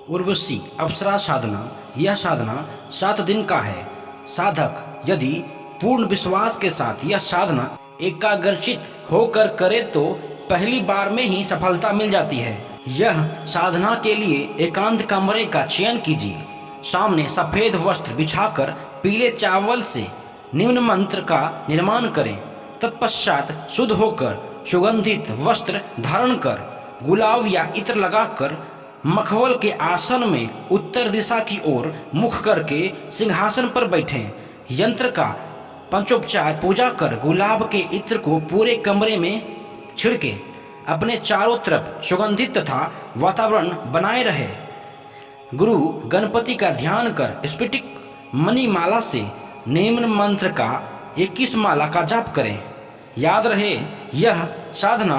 उर्वशी अप्सरा साधना। यह साधना 7 दिन का है। साधक यदि पूर्ण विश्वास के साथ यह साधना एकाग्रचित होकर करे तो पहली बार में ही सफलता मिल जाती है। यह साधना के लिए एकांत कमरे का चयन कीजिए। सामने सफेद वस्त्र बिछाकर पीले चावल से निम्न मंत्र का निर्माण करें। तत्पश्चात शुद्ध होकर सुगंधित वस्त्र धारण कर गुलाब या इत्र लगाकर मखवल के आसन में उत्तर दिशा की ओर मुख करके सिंहासन पर बैठें। यंत्र का पंचोपचार पूजा कर गुलाब के इत्र को पूरे कमरे में छिड़के। अपने चारों तरफ सुगंधित तथा वातावरण बनाए रहे। गुरु गणपति का ध्यान कर स्फटिक मणि माला से निम्न मंत्र का 21 माला का जाप करें। याद रहे यह साधना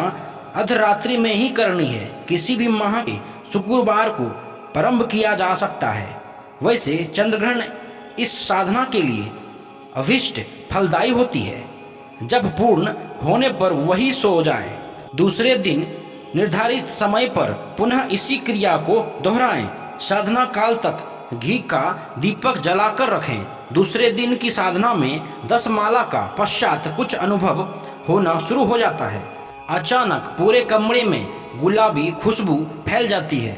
अर्धरात्रि में ही करनी है। किसी भी माह के शुक्रवार को प्रारंभ किया जा सकता है। वैसे चंद्रग्रहण इस साधना के लिए अभिष्ट फलदायी होती है। जब पूर्ण होने पर वही सो जाए। दूसरे दिन निर्धारित समय पर पुनः इसी क्रिया को दोहराएं। साधना काल तक घी का दीपक जलाकर रखें। दूसरे दिन की साधना में 10 माला का पश्चात कुछ अनुभव होना शुरू हो जाता है। अचानक पूरे कमरे में गुलाबी खुशबू फैल जाती है।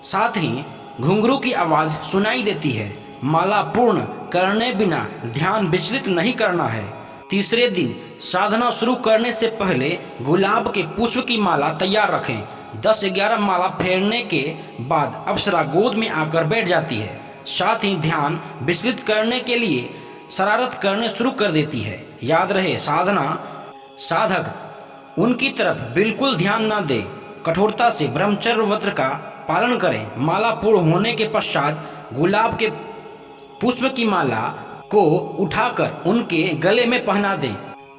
साथ ही घुंघरू की आवाज़ सुनाई देती है। माला पूर्ण करने बिना ध्यान विचलित नहीं करना है। तीसरे दिन साधना शुरू करने से पहले गुलाब के पुष्प की माला तैयार रखें। 10-11 माला फेरने के बाद अप्सरा गोद में आकर बैठ जाती है। साथ ही ध्यान विचलित करने के लिए शरारत करने शुरू कर देती है। याद रहे साधक उनकी तरफ बिल्कुल ध्यान न दे। कठोरता से ब्रह्मचर्य व्रत का पालन करें। माला पूर्ण होने के पश्चात गुलाब के पुष्प की माला को उठाकर उनके गले में पहना दें।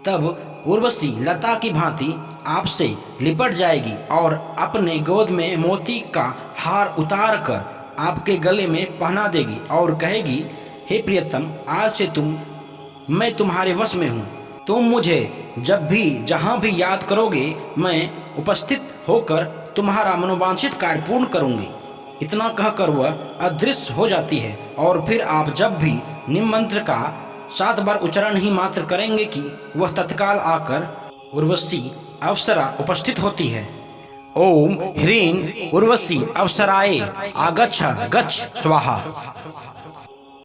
तब उर्वशी लता की भांति आपसे लिपट जाएगी और अपने गोद में मोती का हार उतार कर आपके गले में पहना देगी और कहेगी, हे प्रियतम, आज से मैं तुम्हारे वश में हूँ। तुम मुझे जब भी जहाँ भी याद करोगे मैं उपस्थित होकर तुम्हारा मनोवांछित कार्य पूर्ण करूँगी। इतना कहकर वह अदृश्य हो जाती है और फिर आप जब भी निम्न मंत्र का 7 बार उच्चारण ही मात्र करेंगे कि वह तत्काल आकर उर्वशी अप्सरा उपस्थित होती है। ओम ह्रीं उर्वशी अप्सराये आगच्छ गच्छ स्वाहा।